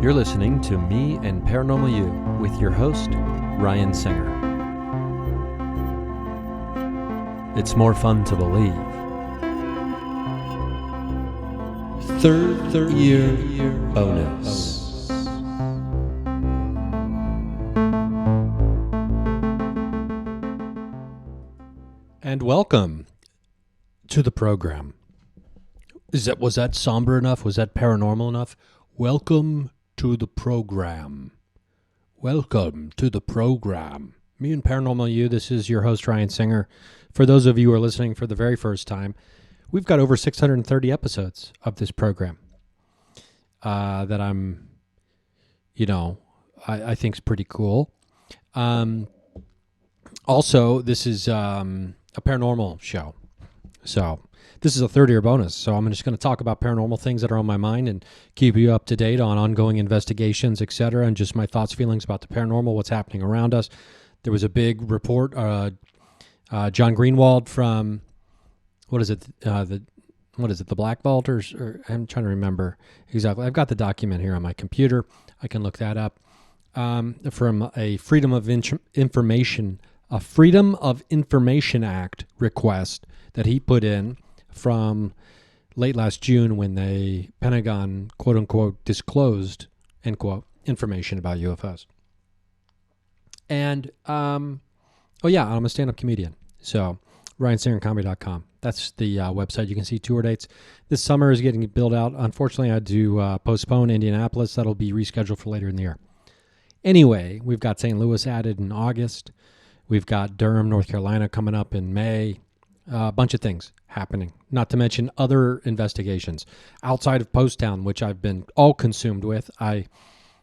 You're listening to Me and Paranormal You with your host, Ryan Singer. It's more fun to believe. Third year bonus. And welcome to the program. Was that somber enough? Was that paranormal enough? Welcome to the program. Welcome to the program. Me and Paranormal You, this is your host, Ryan Singer. For those of you who are listening for the very first time, we've got over 630 episodes of this program that I think is pretty cool. Also, this is a paranormal show. So this is a third year bonus. So I'm just going to talk about paranormal things that are on my mind and keep you up to date on ongoing investigations, etc., and just my thoughts, feelings about the paranormal, what's happening around us. There was a big report, John Greenwald from, the Black Vault, or I'm trying to remember exactly. I've got the document here on my computer. I can look that up. From a Freedom of Information Act request that he put in from late last June when the Pentagon, quote unquote, disclosed, end quote, information about UFOs. And, I'm a stand-up comedian. So, RyanSingerComedy.com. That's the website. You can see tour dates. This summer is getting built out. Unfortunately, I had to postpone Indianapolis. That'll be rescheduled for later in the year. Anyway, we've got St. Louis added in August. We've got Durham, North Carolina coming up in May. A bunch of things happening, not to mention other investigations outside of Post-Town, which I've been all consumed with. I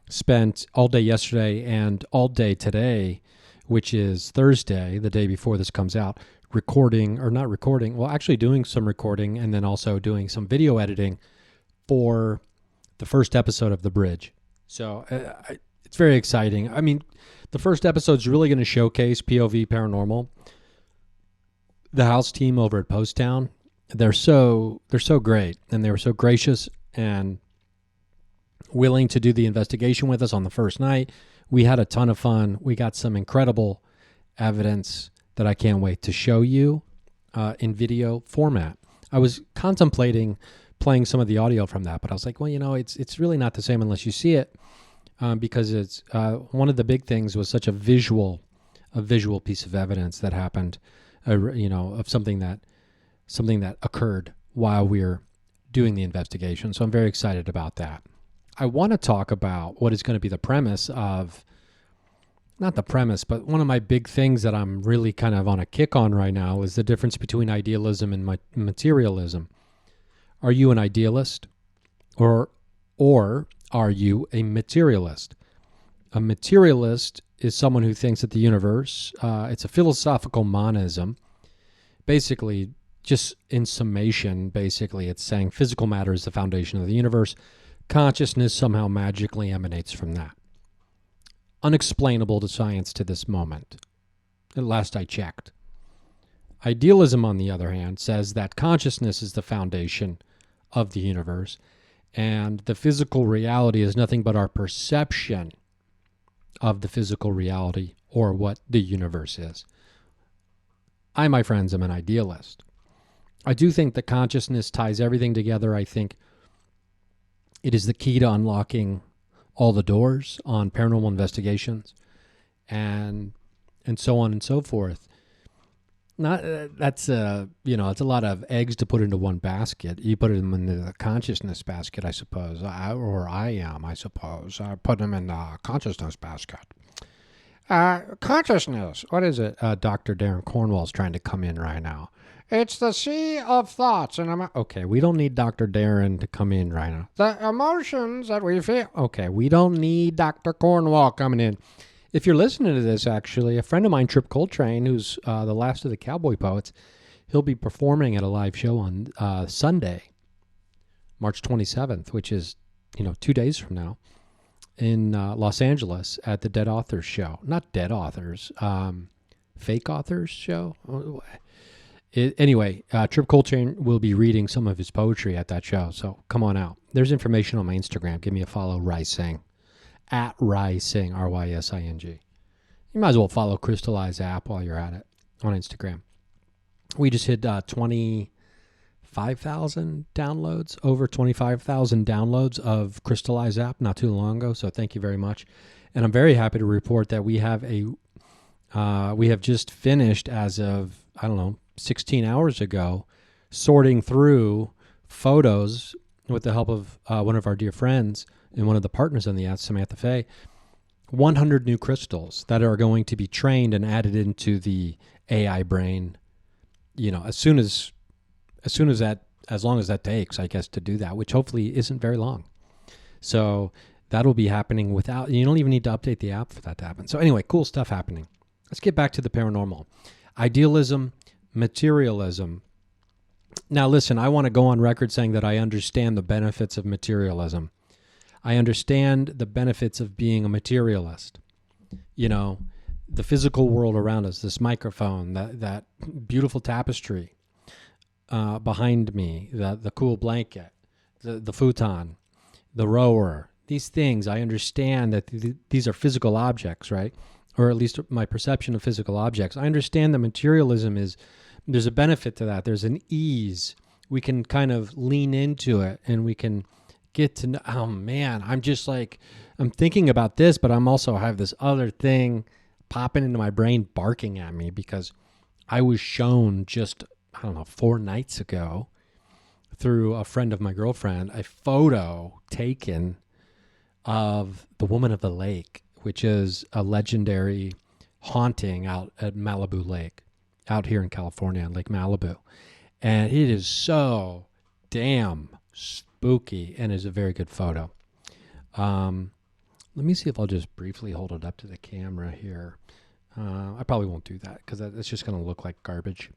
spent all day yesterday and all day today, which is Thursday, the day before this comes out, doing some recording and then also doing some video editing for the first episode of The Bridge. So it's very exciting. I mean, the first episode is really going to showcase POV Paranormal. The house team over at Post-Town, they're so great, and they were so gracious and willing to do the investigation with us on the first night. We had a ton of fun. We got some incredible evidence that I can't wait to show you in video format. I was contemplating playing some of the audio from that, but I was like, well, it's really not the same unless you see it, because it's one of the big things was such a visual piece of evidence that happened. Of something that occurred while we're doing the investigation. So I'm very excited about that. I want to talk about what is going to be the premise of, not the premise, but one of my big things that I'm really kind of on a kick on right now is the difference between idealism and materialism. Are you an idealist or are you a materialist? A materialist is someone who thinks that the universe, it's a philosophical monism. Basically, just in summation, it's saying physical matter is the foundation of the universe. Consciousness somehow magically emanates from that. Unexplainable to science to this moment, at last I checked. Idealism, on the other hand, says that consciousness is the foundation of the universe, and the physical reality is nothing but our perception of the physical reality or what the universe is. I, my friends, am an idealist. I do think that consciousness ties everything together. I think it is the key to unlocking all the doors on paranormal investigations and so on and so forth. It's a lot of eggs to put into one basket. You put them in the consciousness basket, I suppose, I put them in the consciousness basket. Consciousness. What is it? Dr. Darren Cornwall's trying to come in right now. It's the sea of thoughts. And okay, we don't need Dr. Darren to come in right now. The emotions that we feel. Okay, we don't need Dr. Cornwall coming in. If you're listening to this, actually, a friend of mine, Trip Coltrane, who's the last of the Cowboy Poets, he'll be performing at a live show on Sunday, March 27th, which is, 2 days from now, in Los Angeles at the Dead Authors Show. Not Dead Authors, Fake Authors Show. Anyway, Trip Coltrane will be reading some of his poetry at that show, so come on out. There's information on my Instagram. Give me a follow, Rice Sing. at Rysing, Rysing. You might as well follow Crystallize app while you're at it on Instagram. We just hit 25,000 downloads, over 25,000 downloads of Crystallize app not too long ago. So thank you very much. And I'm very happy to report that we have just finished as of, 16 hours ago, sorting through photos with the help of one of our dear friends and one of the partners on the app, Samantha Fay, 100 new crystals that are going to be trained and added into the AI brain, as long as that takes, I guess, to do that, which hopefully isn't very long. So that'll be happening you don't even need to update the app for that to happen. So anyway, cool stuff happening. Let's get back to the paranormal. Idealism, materialism. Now listen, I want to go on record saying that I understand the benefits of materialism. I understand the benefits of being a materialist. The physical world around us, this microphone, that beautiful tapestry behind me, the cool blanket, the futon, the rower, these things, I understand that these are physical objects, right? Or at least my perception of physical objects. I understand that materialism there's a benefit to that. There's an ease. We can kind of lean into it and we can get to know, oh man, I'm thinking about this, but I'm also have this other thing popping into my brain barking at me because I was shown just, 4 nights ago through a friend of my girlfriend, a photo taken of the Woman of the Lake, which is a legendary haunting out at Malibu Lake, out here in California, Lake Malibu. And it is so damn spooky and is a very good photo. Let me see if I'll just briefly hold it up to the camera here. I probably won't do that because it's just going to look like garbage.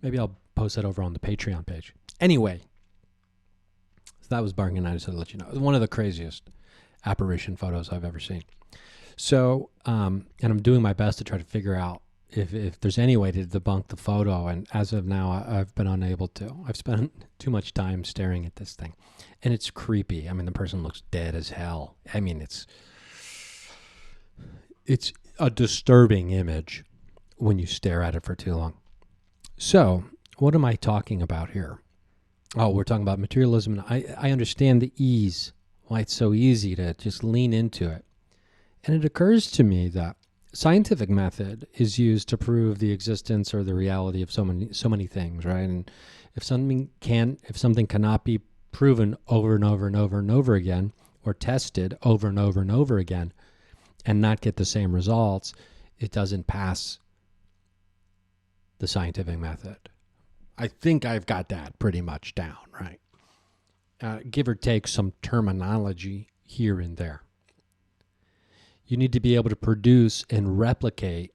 Maybe I'll post that over on the Patreon page. Anyway, so that was bargain. I just had to let you know. It was one of the craziest apparition photos I've ever seen. So, and I'm doing my best to try to figure out if there's any way to debunk the photo. And as of now, I've been unable to. I've spent too much time staring at this thing. And it's creepy. The person looks dead as hell. It's a disturbing image when you stare at it for too long. So, what am I talking about here? Oh, we're talking about materialism. I understand the ease, why it's so easy to just lean into it. And it occurs to me that scientific method is used to prove the existence or the reality of so many things, right? And if something cannot be proven over and over and over and over again, or tested over and over and over again, and not get the same results, it doesn't pass the scientific method. I think I've got that pretty much down, right? Give or take some terminology here and there. You need to be able to reproduce and replicate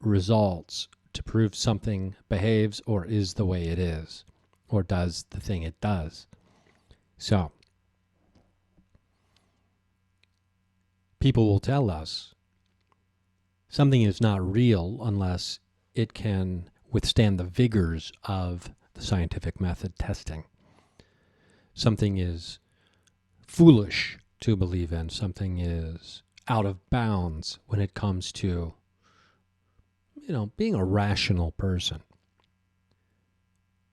results to prove something behaves or is the way it is, or does the thing it does. So, people will tell us something is not real unless it can withstand the vigors of the scientific method testing. Something is foolish to believe in. Something is out of bounds when it comes to, being a rational person.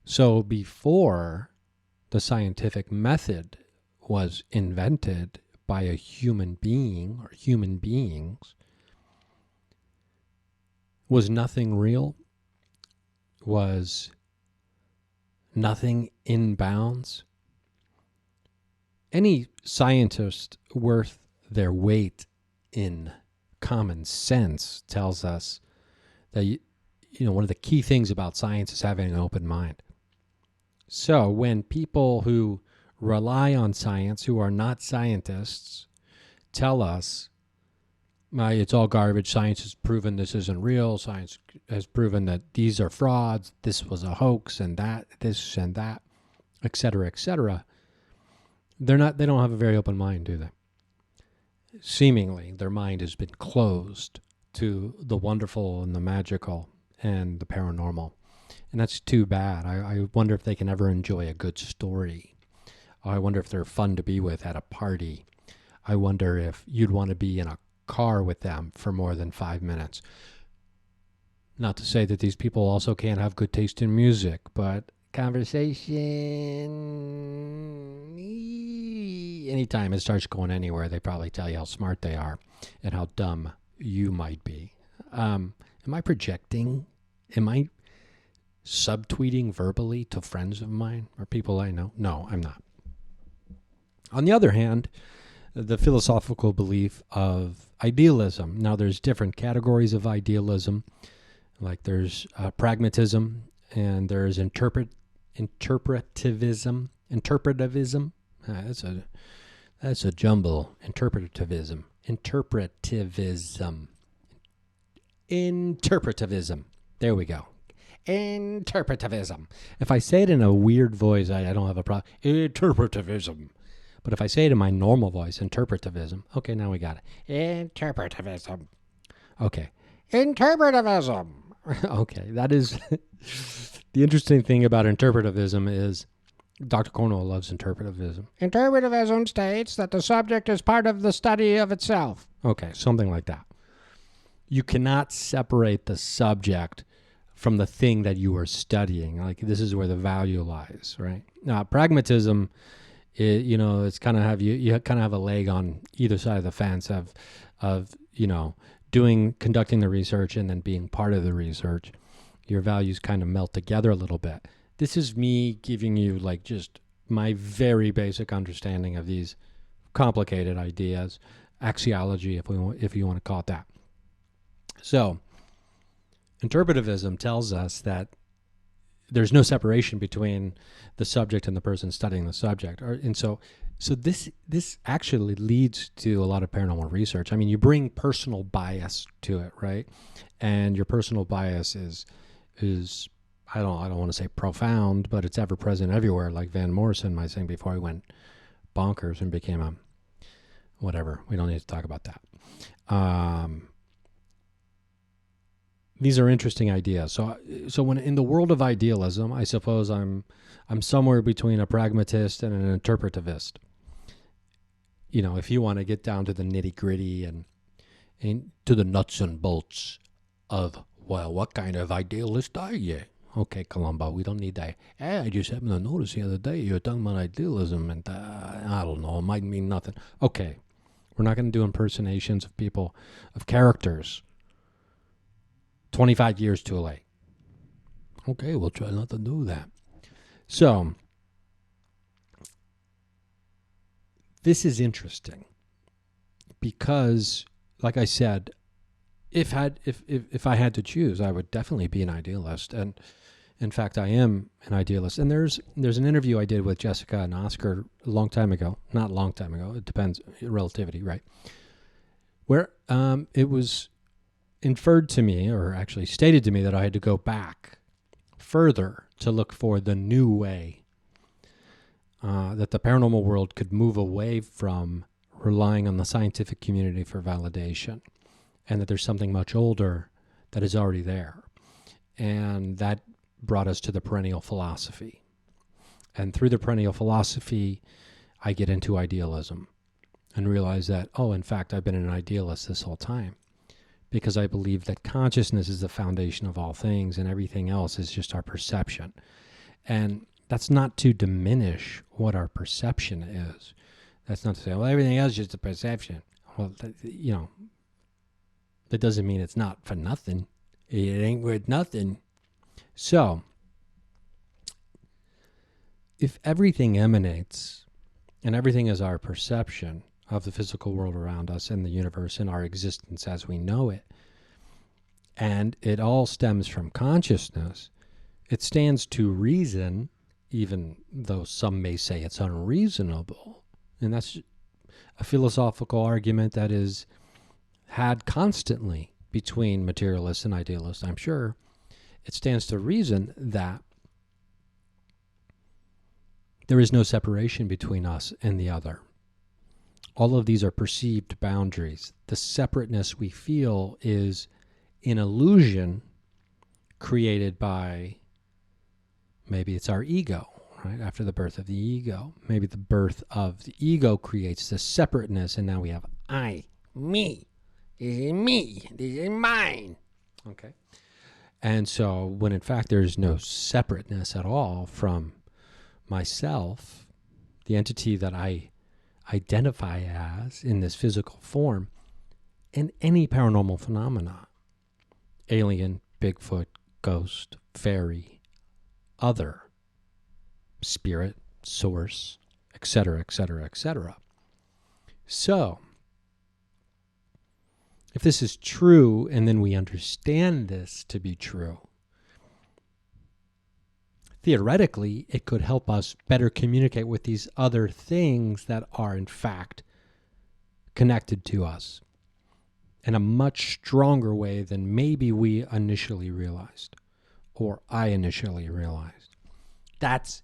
So before the scientific method was invented by a human being or human beings, was nothing real? Was nothing in bounds? Any scientist worth their weight in common sense tells us that one of the key things about science is having an open mind. So when people who rely on science, who are not scientists, tell us it's all garbage, science has proven this isn't real, science has proven that these are frauds, this was a hoax, and that, this and that, etc., they don't have a very open mind, do they? Seemingly, their mind has been closed to the wonderful and the magical and the paranormal. And that's too bad. I wonder if they can ever enjoy a good story Oh, I wonder if they're fun to be with at a party. I wonder if you'd want to be in a car with them for more than 5 minutes. Not to say that these people also can't have good taste in music, but conversation, anytime it starts going anywhere, they probably tell you how smart they are and how dumb you might be. Am I projecting? Am I subtweeting verbally to friends of mine or people I know? No, I'm not. On the other hand, the philosophical belief of idealism. Now, there's different categories of idealism. Like there's pragmatism, and there's interpretivism. That's a jumble. Interpretivism. There we go. Interpretivism. If I say it in a weird voice, I don't have a problem. Interpretivism. But if I say it in my normal voice, interpretivism. Okay, now we got it. Interpretivism. Okay. Interpretivism. Okay, that is the interesting thing about interpretivism is Dr. Cornwell loves interpretivism. Interpretivism states that the subject is part of the study of itself. Okay, something like that. You cannot separate the subject from the thing that you are studying. Like this is where the value lies, right? Now, pragmatism, it's kind of have you kind of have a leg on either side of the fence of conducting the research and then being part of the research. Your values kind of melt together a little bit. This is me giving you like just my very basic understanding of these complicated ideas, axiology, if you want to call it that. So, interpretivism tells us that there's no separation between the subject and the person studying the subject. So this actually leads to a lot of paranormal research. I mean, you bring personal bias to it, right? And your personal bias is I don't want to say profound, but it's ever present everywhere, like Van Morrison might sing before he went bonkers and became a whatever. We don't need to talk about that. These are interesting ideas. So when in the world of idealism, I suppose I'm somewhere between a pragmatist and an interpretivist. If you want to get down to the nitty gritty and to the nuts and bolts of, well, what kind of idealist are you? Okay, Columbo, we don't need that. Hey, I just happened to notice the other day you were talking about idealism, and I don't know, it might mean nothing. Okay, we're not going to do impersonations of people, of characters. 25 years too late. Okay, we'll try not to do that. So, this is interesting because, like I said, if I had to choose, I would definitely be an idealist. And in fact, I am an idealist. And there's an interview I did with Jessica and Oscar a long time ago. Not a long time ago. It depends. Relativity, right? Where it was inferred to me, or actually stated to me, that I had to go back further to look for the new way that the paranormal world could move away from relying on the scientific community for validation, and that there's something much older that is already there. And that brought us to the perennial philosophy. And through the perennial philosophy, I get into idealism and realize that, in fact, I've been an idealist this whole time, because I believe that consciousness is the foundation of all things and everything else is just our perception. And that's not to diminish what our perception is. That's not to say, well, everything else is just a perception. Well, that doesn't mean it's not for nothing. It ain't worth nothing. So, if everything emanates and everything is our perception of the physical world around us and the universe and our existence as we know it, and it all stems from consciousness, it stands to reason, even though some may say it's unreasonable. And that's a philosophical argument that is had constantly between materialists and idealists, I'm sure. It stands to reason that there is no separation between us and the other. All of these are perceived boundaries. The separateness we feel is an illusion created by, maybe it's our ego, right? After the birth of the ego. Maybe the birth of the ego creates the separateness, and now we have I, me. This is me. This is mine. Okay. And so when in fact there's no separateness at all from myself, the entity that I identify as in this physical form, in any paranormal phenomena, alien, Bigfoot, ghost, fairy, other, spirit, source, etc., etc., etc. So, if this is true, and then we understand this to be true, theoretically, it could help us better communicate with these other things that are, in fact, connected to us in a much stronger way than maybe we initially realized, or I initially realized. That's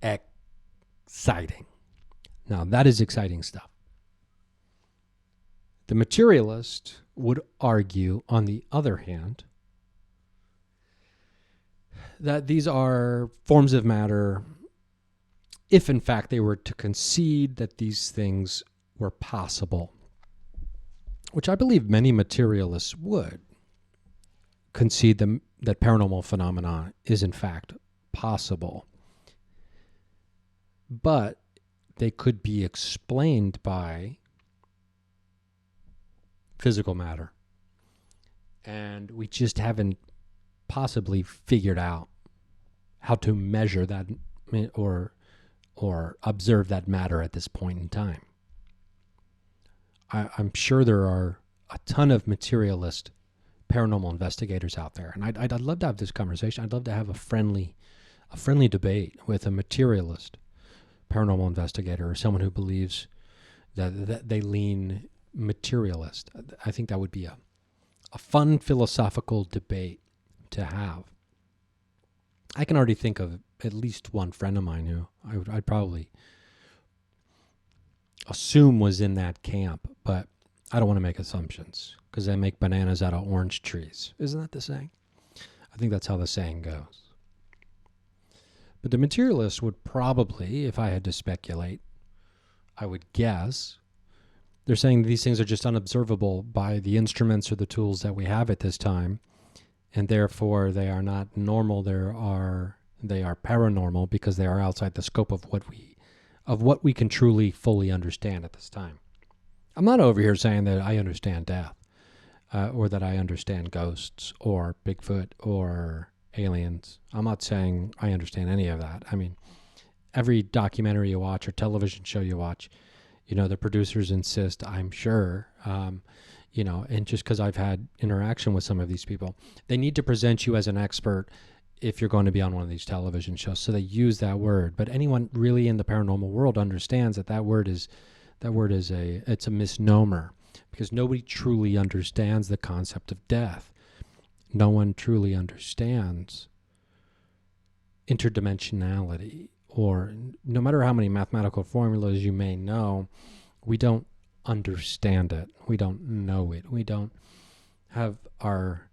exciting. Now, that is exciting stuff. The materialist would argue, on the other hand, that these are forms of matter if, in fact, they were to concede that these things were possible, which I believe many materialists would concede that paranormal phenomena is, in fact, possible. But they could be explained by physical matter. And we just haven't possibly figured out how to measure that or observe that matter at this point in time. I'm sure there are a ton of materialist paranormal investigators out there, and I'd love to have this conversation. I'd love to have a friendly debate with a materialist paranormal investigator or someone who believes that they lean materialist. I think that would be a fun philosophical debate to have. I can already think of at least one friend of mine who I'd probably assume was in that camp, but I don't want to make assumptions because they make bananas out of orange trees. Isn't that the saying? I think that's how the saying goes. But the materialist would probably, if I had to speculate, I would guess, they're saying these things are just unobservable by the instruments or the tools that we have at this time, and therefore they are not normal. They are paranormal because they are outside the scope of what we can truly fully understand at this time. I'm not over here saying that I understand death, or that I understand ghosts or Bigfoot or aliens. I'm not saying I understand any of that. I mean, every documentary you watch or television show you watch, the producers insist, I'm sure, and just because I've had interaction with some of these people, they need to present you as an expert if you're going to be on one of these television shows. So they use that word. But anyone really in the paranormal world understands that word is a misnomer, because nobody truly understands the concept of death. No one truly understands interdimensionality, or no matter how many mathematical formulas you may know, we don't understand it. We don't know it. We don't have our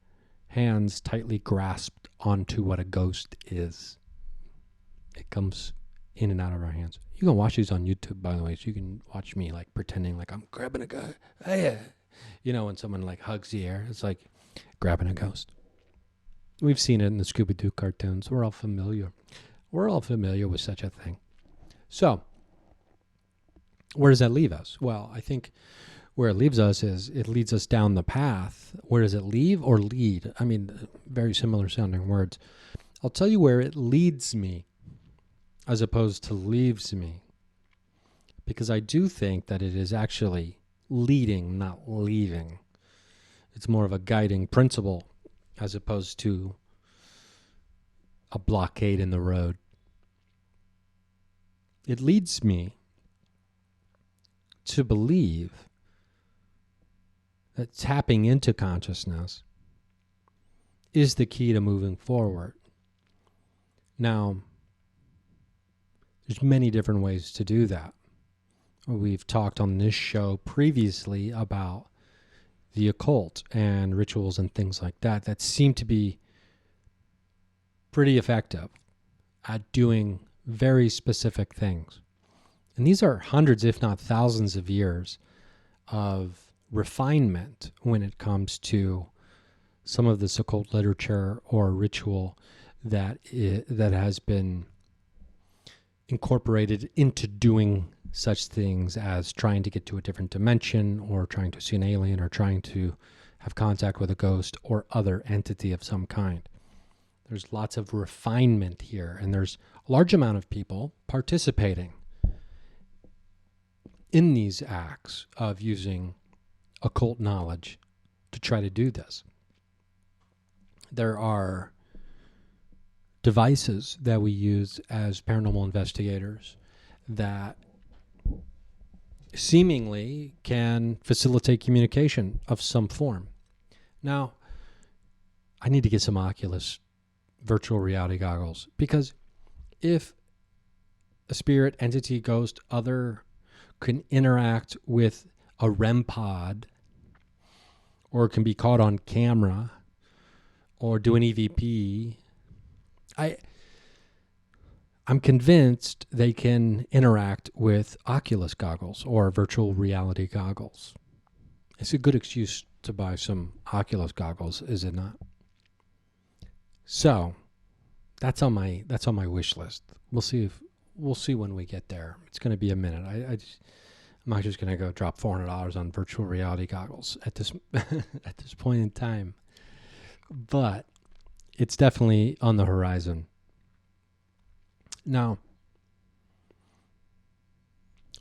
hands tightly grasped onto what a ghost is. It comes in and out of our hands. You can watch these on YouTube, by the way, so you can watch me like pretending like I'm grabbing a guy. Hey, when someone like hugs the air, it's like grabbing a ghost. We've seen it in the Scooby-Doo cartoons. We're all familiar. We're all familiar with such a thing. So, where does that leave us? Well, I think where it leaves us is it leads us down the path. Where does it leave or lead? I mean, very similar sounding words. I'll tell you where it leads me as opposed to leaves me, because I do think that it is actually leading, not leaving. It's more of a guiding principle as opposed to a blockade in the road. It leads me to believe that tapping into consciousness is the key to moving forward. Now, there's many different ways to do that. We've talked on this show previously about the occult and rituals and things like that seem to be pretty effective at doing very specific things. And these are hundreds, if not thousands of years of refinement when it comes to some of this occult literature or ritual that has been incorporated into doing such things as trying to get to a different dimension, or trying to see an alien, or trying to have contact with a ghost or other entity of some kind. There's lots of refinement here, and there's a large amount of people participating in these acts of using occult knowledge to try to do this. There are devices that we use as paranormal investigators that seemingly can facilitate communication of some form. Now, I need to get some Oculus virtual reality goggles, because if a spirit, entity, ghost, other can interact with a REM pod, or can be caught on camera, or do an EVP, I'm convinced they can interact with Oculus goggles or virtual reality goggles. It's a good excuse to buy some Oculus goggles, is it not? So that's on my wish list. We'll see when we get there. It's going to be a minute. I'm not just going to go drop $400 on virtual reality goggles at this at this point in time, but it's definitely on the horizon. Now,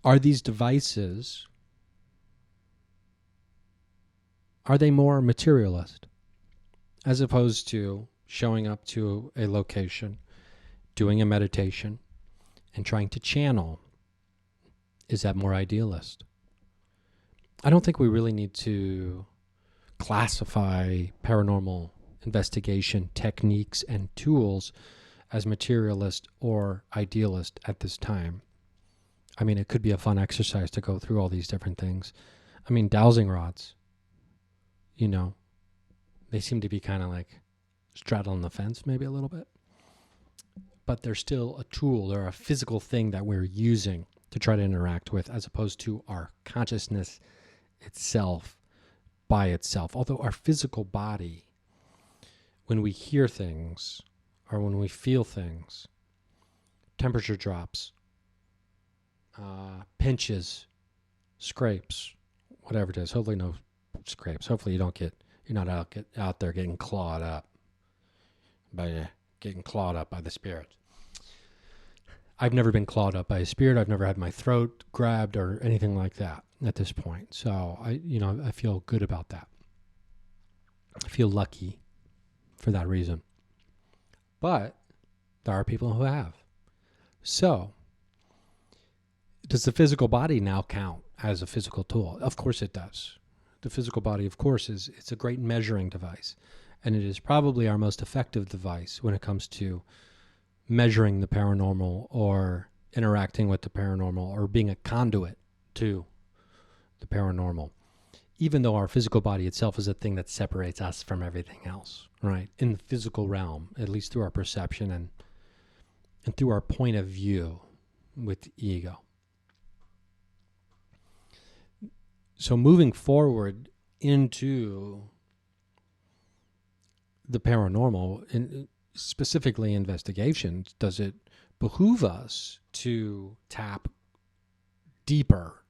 are these devices, are they more materialist as opposed to showing up to a location, doing a meditation, and trying to channel? Is that more idealist? I don't think we really need to classify paranormal investigation techniques and tools as materialist or idealist at this time. I mean, it could be a fun exercise to go through all these different things. I mean, dowsing rods, they seem to be kind of like straddling the fence maybe a little bit. But they're still a tool. They're a physical thing that we're using to try to interact with, as opposed to our consciousness itself by itself. Although our physical body, when we hear things or when we feel things, temperature drops, pinches, scrapes, whatever it is. Hopefully no scrapes. Hopefully you're not out there getting clawed up by the spirit. I've never been clawed up by a spirit. I've never had my throat grabbed or anything like that at this point. So I feel good about that. I feel lucky for that reason. But there are people who have. So, does the physical body now count as a physical tool? Of course it does. The physical body, of course, it's a great measuring device. And it is probably our most effective device when it comes to measuring the paranormal or interacting with the paranormal or being a conduit to the paranormal. Even though our physical body itself is a thing that separates us from everything else, right? In the physical realm, at least through our perception and through our point of view with ego. So moving forward into the paranormal, and specifically investigations, does it behoove us to tap deeper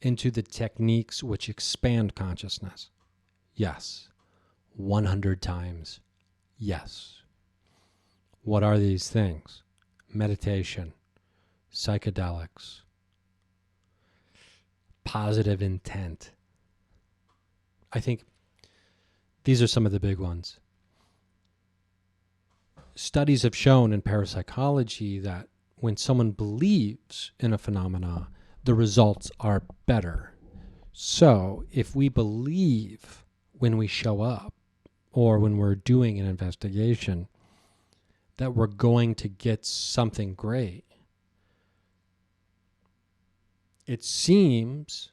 into the techniques which expand consciousness? Yes. 100 times. Yes. What are these things? Meditation, psychedelics, positive intent. I think these are some of the big ones. Studies have shown in parapsychology that when someone believes in a phenomena, the results are better. So if we believe when we show up or when we're doing an investigation that we're going to get something great, it seems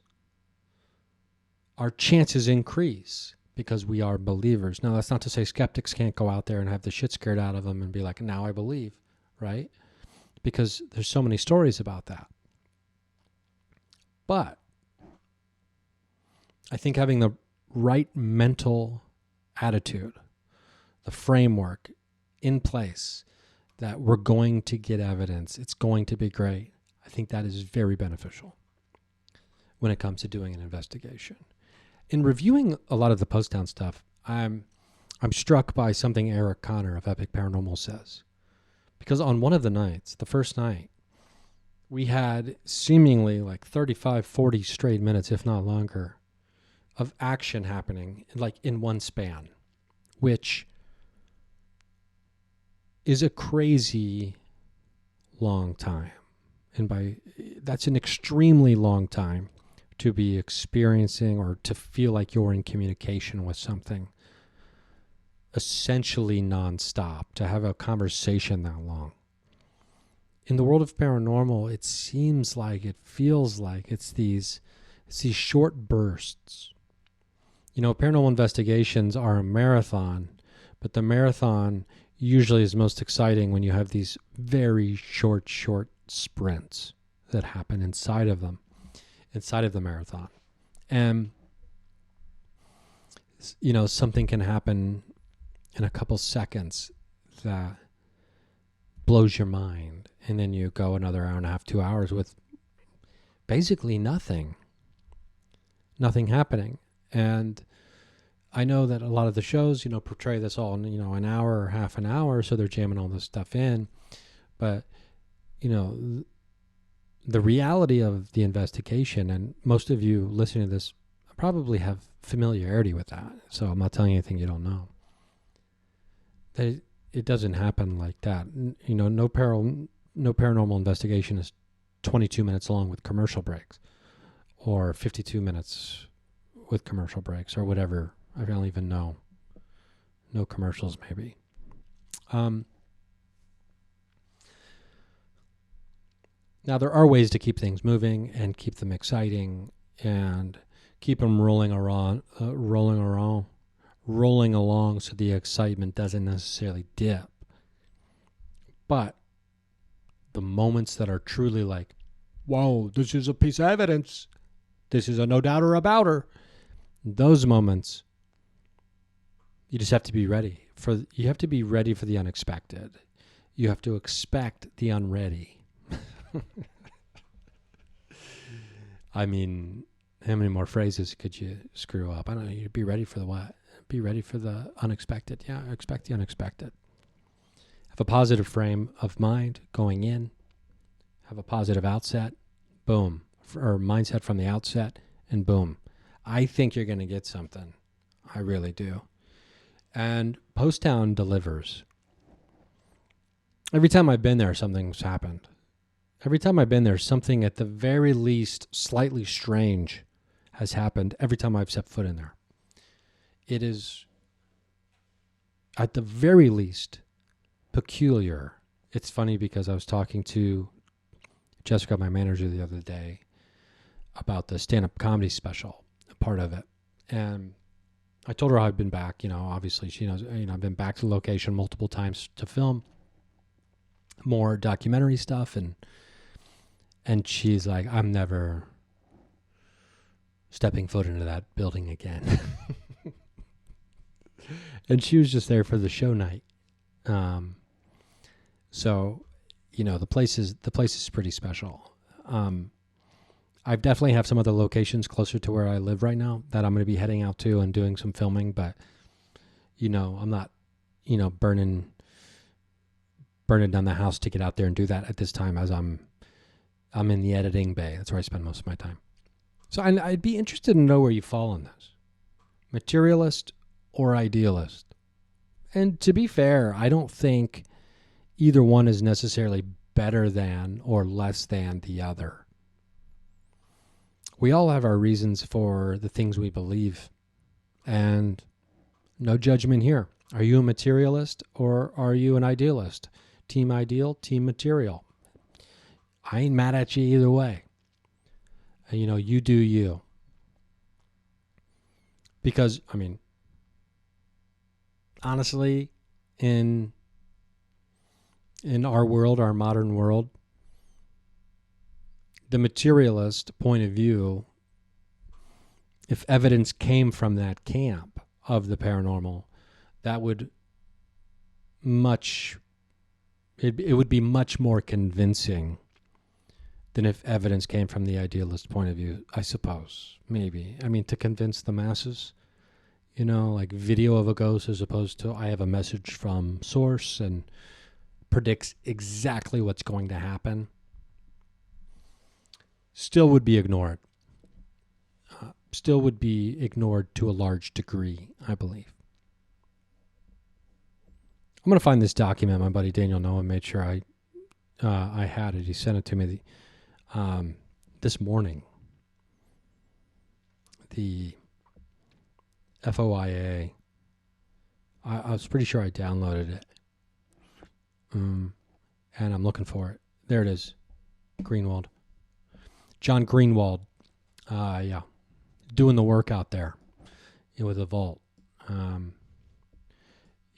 our chances increase because we are believers. Now, that's not to say skeptics can't go out there and have the shit scared out of them and be like, now I believe, right? because there's so many stories about that. But I think having the right mental attitude, the framework in place that we're going to get evidence, it's going to be great, I think that is very beneficial when it comes to doing an investigation. In reviewing a lot of the Post-Town stuff, I'm struck by something Eric Connor of Epic Paranormal says. Because on one of the nights, the first night, we had seemingly like 35, 40 straight minutes, if not longer, of action happening like in one span, which is a crazy long time. And that's an extremely long time to be experiencing or to feel like you're in communication with something essentially nonstop, to have a conversation that long. In the world of paranormal, it seems like, it feels like it's these short bursts. Paranormal investigations are a marathon, but the marathon usually is most exciting when you have these very short sprints that happen inside of the marathon. And, something can happen in a couple seconds that blows your mind. And then you go another hour and a half, 2 hours with basically nothing happening. And I know that a lot of the shows, portray this all in, an hour or half an hour. So they're jamming all this stuff in. But, the reality of the investigation, and most of you listening to this probably have familiarity with that. So I'm not telling you anything you don't know. That it doesn't happen like that. No paranormal investigation is 22 minutes long with commercial breaks, or 52 minutes with commercial breaks, or whatever. I don't even know. No commercials, maybe. Now, there are ways to keep things moving and keep them exciting and keep them rolling along so the excitement doesn't necessarily dip. But the moments that are truly like, whoa, this is a piece of evidence, this is a no doubter about her, those moments, you just have to be ready for. You have to be ready for the unexpected. You have to expect the unready. I mean, how many more phrases could you screw up? I don't know. You'd be ready for the what? Be ready for the unexpected. Yeah, expect the unexpected. Have a positive frame of mind going in. Have a positive outset. Boom. Or mindset from the outset, and boom. I think you're going to get something. I really do. And Post-Town delivers. Every time I've been there, something's happened. Every time I've been there, something at the very least slightly strange has happened every time I've set foot in there. It is, at the very least, peculiar. It's funny because I was talking to Jessica, my manager, the other day about the stand-up comedy special, part of it. And I told her I'd been back, obviously she knows, I've been back to the location multiple times to film more documentary stuff. And she's like, I'm never stepping foot into that building again. And she was just there for the show night. So, the place is pretty special. I definitely have some other locations closer to where I live right now that I'm going to be heading out to and doing some filming, but I'm not, burning down the house to get out there and do that at this time, as I'm in the editing bay. That's where I spend most of my time. So I'd be interested to know where you fall on this. Materialist or idealist? And to be fair, I don't think either one is necessarily better than or less than the other. We all have our reasons for the things we believe, and no judgment here. Are you a materialist or are you an idealist? Team ideal, team material. I ain't mad at you either way. And, you do you. Because, honestly, in in our world, our modern world, the materialist point of view, if evidence came from that camp of the paranormal, that would it would be much more convincing than if evidence came from the idealist point of view, I suppose. Maybe. I mean, to convince the masses, like video of a ghost as opposed to I have a message from source and predicts exactly what's going to happen, still would be ignored. Still would be ignored to a large degree, I believe. I'm going to find this document. My buddy Daniel Noah made sure I had it. He sent it to me this morning. The FOIA. I was pretty sure I downloaded it. And I'm looking for it. There it is. Greenwald. John Greenwald. Yeah. Doing the work out there with the vault.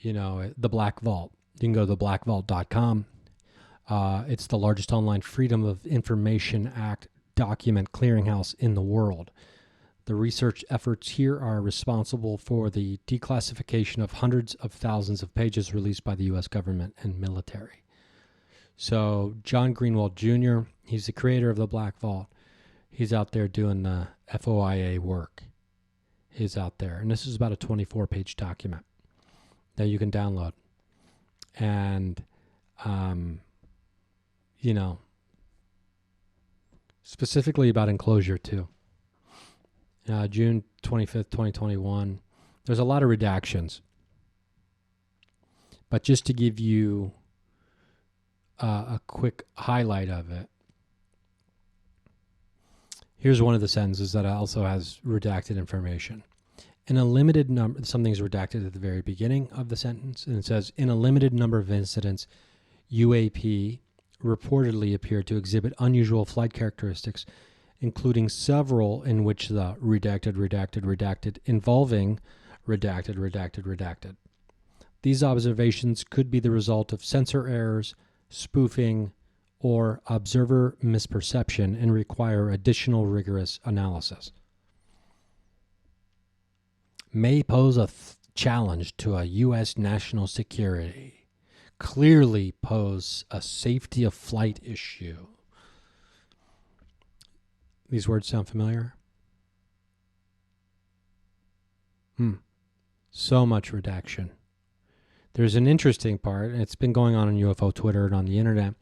The Black Vault. You can go to theblackvault.com. It's the largest online Freedom of Information Act document clearinghouse in the world. The research efforts here are responsible for the declassification of hundreds of thousands of pages released by the U.S. government and military. So John Greenwald Jr., he's the creator of the Black Vault. He's out there doing the FOIA work. He's out there. And this is about a 24-page document that you can download. And, specifically about enclosure, too. June 25th, 2021. There's a lot of redactions. But just to give you a quick highlight of it, here's one of the sentences that also has redacted information. In a limited number, something's redacted at the very beginning of the sentence, and it says, in a limited number of incidents, UAP reportedly appeared to exhibit unusual flight characteristics, including several in which the redacted involving redacted. These observations could be the result of sensor errors, spoofing, or observer misperception and require additional rigorous analysis. May pose a challenge to a U.S. national security. Clearly pose a safety of flight issue. These words sound familiar? So much redaction. There's an interesting part, and it's been going on UFO Twitter and on the internet.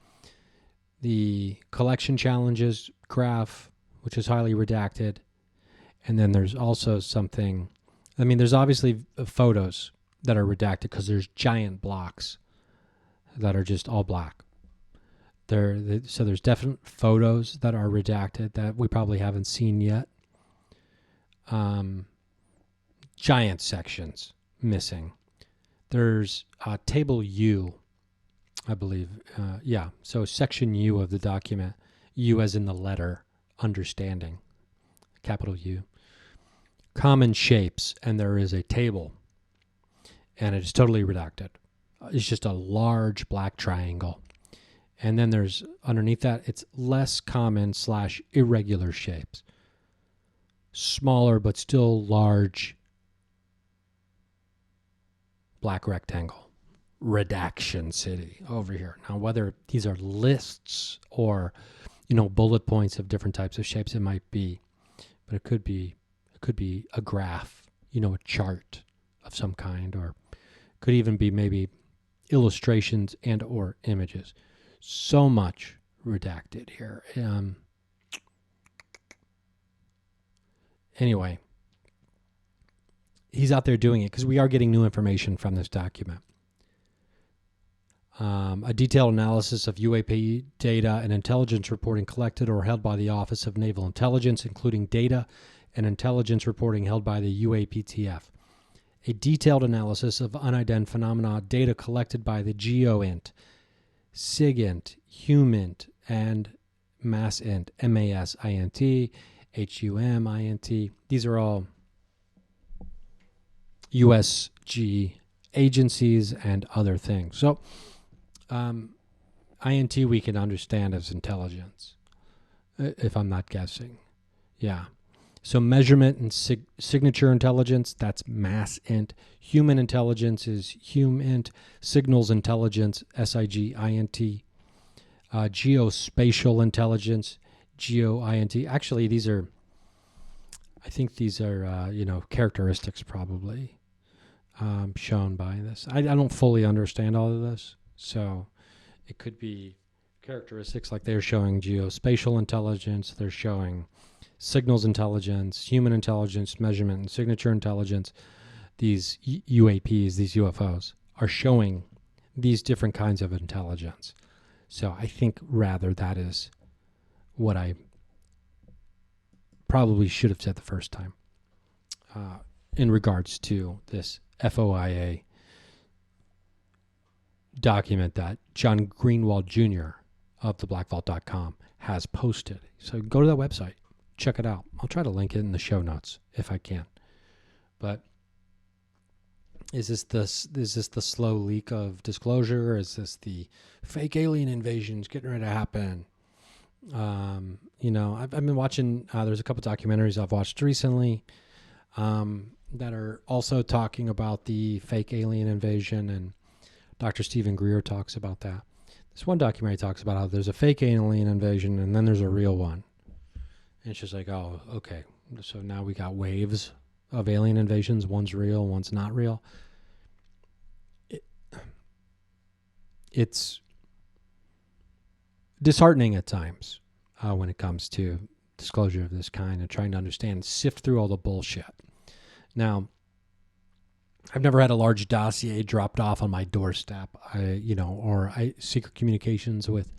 The collection challenges graph, which is highly redacted. And then there's also something, there's obviously photos that are redacted because there's giant blocks that are just all black. So there's definite photos that are redacted that we probably haven't seen yet. Giant sections missing. There's table U, I believe. So section U of the document, U as in the letter, understanding, capital U. Common shapes, and there is a table, and it is totally redacted. It's just a large black triangle. And then there's, underneath that, it's less common / irregular shapes. Smaller but still large black rectangle. Redaction city over here. Now, whether these are lists or, bullet points of different types of shapes, it might be. But it could be a graph, a chart of some kind, or could even be maybe illustrations and or images. So much redacted here. Anyway, he's out there doing it because we are getting new information from this document. A detailed analysis of UAP data and intelligence reporting collected or held by the Office of Naval Intelligence, including data and intelligence reporting held by the UAPTF. A detailed analysis of unidentified phenomena data collected by the GeoInt, SIGINT, HUMINT, and MASINT, MASINT, HUMINT. These are all USG agencies and other things. So INT we can understand as intelligence, if I'm not guessing. Yeah. So measurement and signature intelligence, that's mass int. Human intelligence is hum int. Signals intelligence, SIGINT. Geospatial intelligence, GeoINT. Actually, I think these are, characteristics probably shown by this. I don't fully understand all of this, so it could be characteristics like they're showing geospatial intelligence, they're showing signals intelligence, human intelligence, measurement, and signature intelligence. These UAPs, these UFOs, are showing these different kinds of intelligence. So I think rather that is what I probably should have said the first time in regards to this FOIA document that John Greenwald Jr. of theblackvault.com has posted. So go to that website, check it out. I'll try to link it in the show notes if I can. But is this the slow leak of disclosure? Is this the fake alien invasions getting ready to happen? I've been watching, there's a couple documentaries I've watched recently that are also talking about the fake alien invasion, and Dr. Stephen Greer talks about that. This one documentary talks about how there's a fake alien invasion and then there's a real one. And it's just like, oh, okay. So now we got waves of alien invasions. One's real, one's not real. It's disheartening at times when it comes to disclosure of this kind and trying to understand, sift through all the bullshit. Now, I've never had a large dossier dropped off on my doorstep, secret communications with,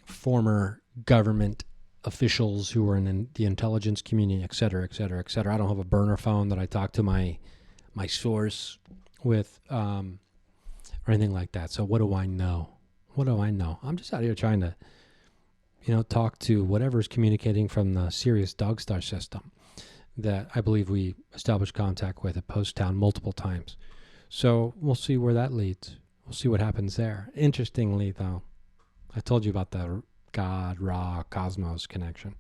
former government officials who were in the intelligence community, et cetera, et cetera, et cetera. I don't have a burner phone that I talk to my source with or anything like that. So what do I know? I'm just out here trying to, talk to whatever's communicating from the Sirius Dog Star system that I believe we established contact with at Post Town multiple times. So we'll see where that leads. We'll see what happens there. Interestingly, though, I told you about the God, Ra, Cosmos connection.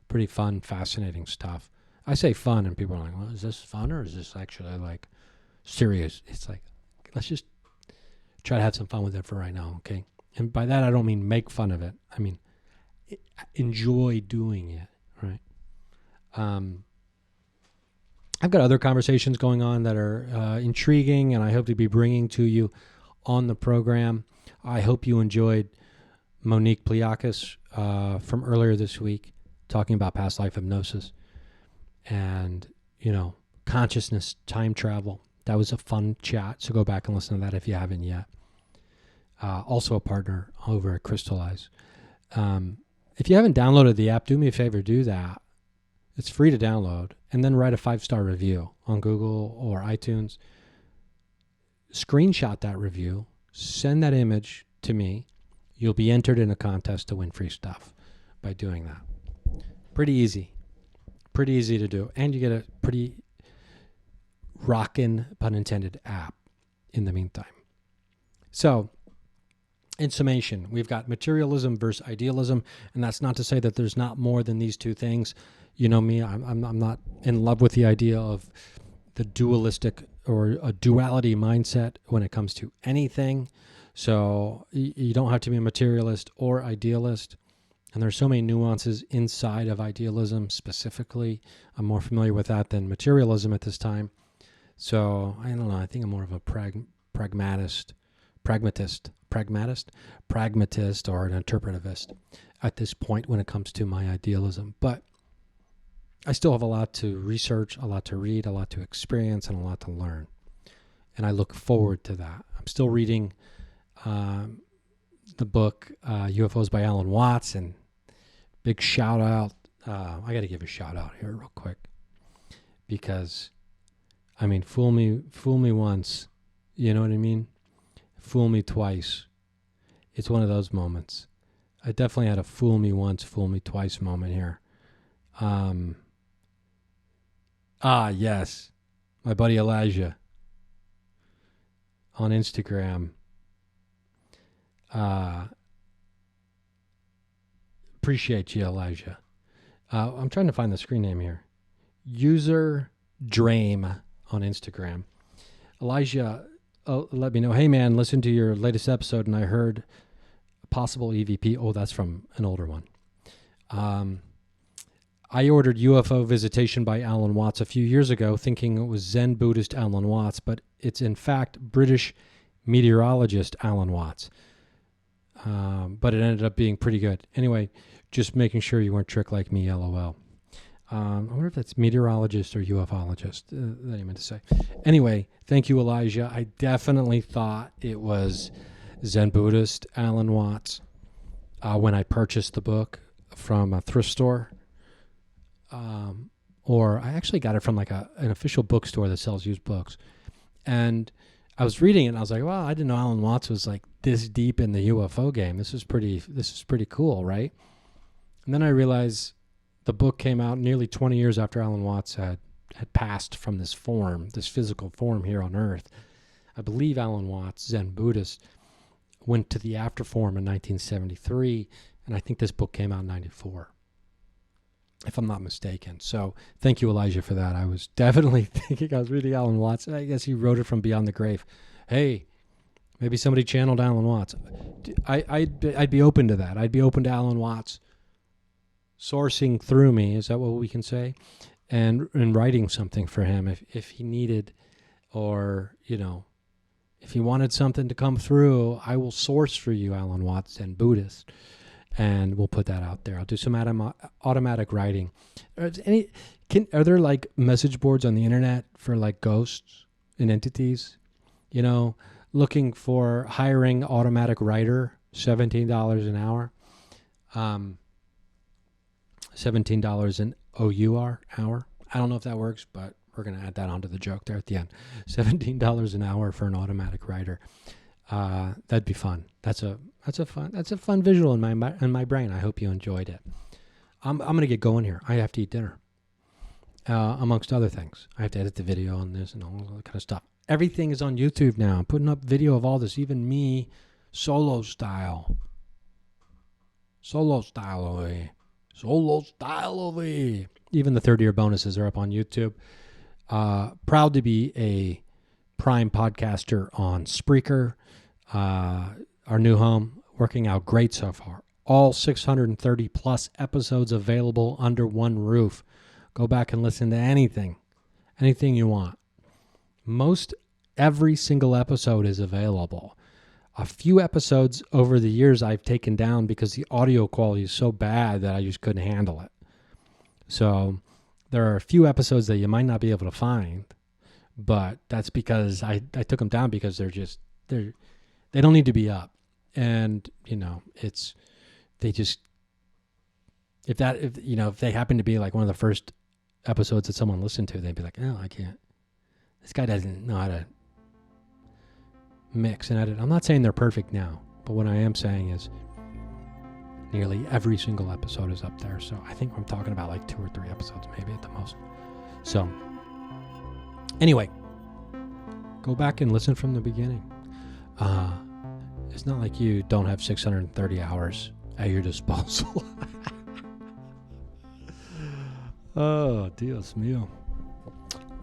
Pretty fun, fascinating stuff. I say fun, and people are like, well, is this fun or is this actually like serious? It's like, let's just try to have some fun with it for right now, okay? And by that, I don't mean make fun of it. I mean, enjoy doing it, right? I've got other conversations going on that are intriguing, and I hope to be bringing to you on the program. I hope you enjoyed Monique Pliakis from earlier this week talking about past life hypnosis and, consciousness, time travel. That was a fun chat, so go back and listen to that if you haven't yet. Also a partner over at Crystallize. If you haven't downloaded the app, do me a favor, do that. It's free to download, and then write a 5-star review on Google or iTunes. Screenshot that review, send that image to me. You'll be entered in a contest to win free stuff by doing that. Pretty easy to do, and you get a pretty rockin', pun intended, app in the meantime. So, in summation, we've got materialism versus idealism, and that's not to say that there's not more than these two things. You know me, I'm not in love with the idea of the dualistic or a duality mindset when it comes to anything. So you don't have to be a materialist or idealist. And there's so many nuances inside of idealism specifically. I'm more familiar with that than materialism at this time. So I don't know. I think I'm more of a pragmatist or an interpretivist at this point when it comes to my idealism. But I still have a lot to research, a lot to read, a lot to experience, and a lot to learn. And I look forward to that. I'm still reading the book UFOs by Alan Watts, and big shout out. I got to give a shout out here real quick because, I mean, fool me once, you know what I mean? Fool me twice. It's one of those moments. I definitely had a fool me once, fool me twice moment here. Yes. My buddy Elijah on Instagram Appreciate you, Elijah. I'm trying to find the screen name here. User Drame on Instagram. Elijah, let me know. Hey, man, listen to your latest episode, and I heard a possible EVP. Oh, that's from an older one. I ordered UFO Visitation by Alan Watts a few years ago, thinking it was Zen Buddhist Alan Watts, but it's in fact British meteorologist Alan Watts. But it ended up being pretty good. Anyway, just making sure you weren't tricked like me, LOL. I wonder if that's meteorologist or ufologist that I meant to say. Anyway, thank you, Elijah. I definitely thought it was Zen Buddhist Alan Watts when I purchased the book from a thrift store. Or I actually got it from like an official bookstore that sells used books. And I was reading it and I was like, wow, I didn't know Alan Watts was like this deep in the UFO game. This is pretty cool, right? And then I realized the book came out nearly 20 years after Alan Watts had passed from this physical form here on Earth. I believe Alan Watts, Zen Buddhist, went to the afterform in 1973, and I think this book came out in 94. If I'm not mistaken. So thank you, Elijah, for that. I was definitely thinking I was reading Alan Watts. I guess he wrote it from beyond the grave. Hey, maybe somebody channeled Alan Watts. I'd be open to that. I'd be open to Alan Watts sourcing through me. Is that what we can say? And writing something for him if he needed, or, if he wanted something to come through, I will source for you, Alan Watts and Buddhist. And we'll put that out there. I'll do some automatic writing. Are there like message boards on the internet for like ghosts and entities? Looking for hiring automatic writer, $17 an hour. $17 an hour. I don't know if that works, but we're going to add that onto the joke there at the end. $17 an hour for an automatic writer. That'd be fun. That's a fun visual in my brain. I hope you enjoyed it. I'm gonna get going here. I have to eat dinner, amongst other things. I have to edit the video on this and all that kind of stuff. Everything is on YouTube now. I'm putting up video of all this, even me, solo style away. Even the third year bonuses are up on YouTube. Proud to be a Prime podcaster on Spreaker. Our new home, working out great so far. All 630 plus episodes available under one roof. Go back and listen to anything you want. Most every single episode is available. A few episodes over the years I've taken down because the audio quality is so bad that I just couldn't handle it. So there are a few episodes that you might not be able to find, but that's because I took them down because they don't need to be up. And, if they happen to be like one of the first episodes that someone listened to, they'd be like, oh, I can't. This guy doesn't know how to mix and edit. I'm not saying they're perfect now, but what I am saying is nearly every single episode is up there. So I think I'm talking about like 2 or 3 episodes, maybe at the most. So anyway, go back and listen from the beginning. It's not like you don't have 630 hours at your disposal. Oh, Dios mío.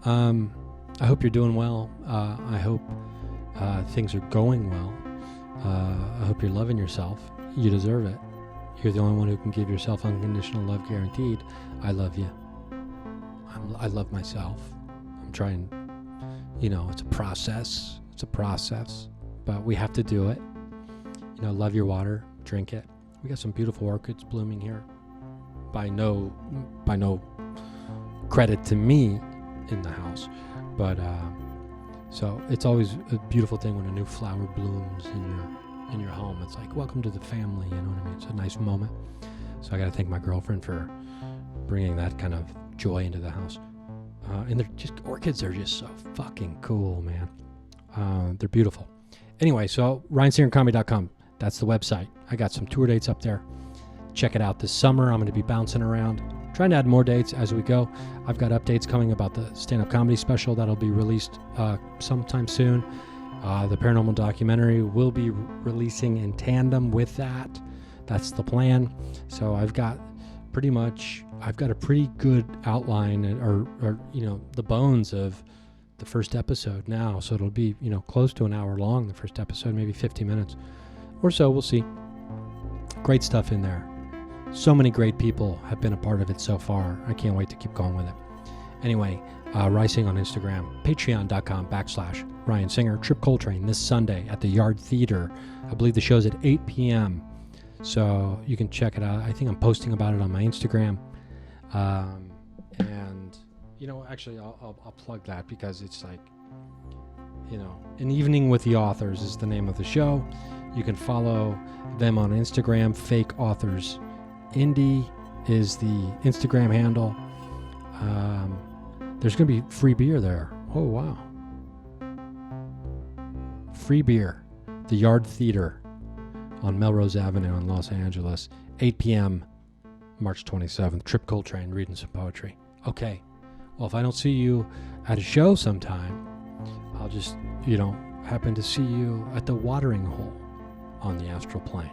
I hope you're doing well. I hope things are going well. I hope you're loving yourself. You deserve it. You're the only one who can give yourself unconditional love guaranteed. I love you. I love myself. I'm trying, it's a process. But we have to do it. Love your water, drink it. We got some beautiful orchids blooming here. By no credit to me in the house, but so it's always a beautiful thing when a new flower blooms in your home. It's like, welcome to the family. You know what I mean? It's a nice moment. So I got to thank my girlfriend for bringing that kind of joy into the house. And orchids are just so fucking cool, man. They're beautiful. Anyway, so RyanSingerComedy.com. That's the website. I got some tour dates up there. Check it out this summer. I'm going to be bouncing around, trying to add more dates as we go. I've got updates coming about the stand-up comedy special that'll be released sometime soon. The paranormal documentary will be releasing in tandem with that. That's the plan. So I've got a pretty good outline or the bones of the first episode now. So it'll be, close to an hour long, the first episode, maybe 50 minutes or so. We'll see. Great stuff in there. So many great people have been a part of it so far. I can't wait to keep going with it. Anyway, Rising on Instagram, patreon.com/Ryan Singer, Trip Coltrane this Sunday at the Yard Theater. I believe the show's at 8 p.m. So you can check it out. I think I'm posting about it on my Instagram. Actually, I'll plug that because it's like, An Evening with the Authors is the name of the show. You can follow them on Instagram. Fake Authors Indie is the Instagram handle. There's going to be free beer there. Oh, wow. Free beer. The Yard Theater on Melrose Avenue in Los Angeles. 8 p.m. March 27th. Trip Coltrane reading some poetry. Okay. Well, if I don't see you at a show sometime, I'll just, happen to see you at the watering hole on the astral plane.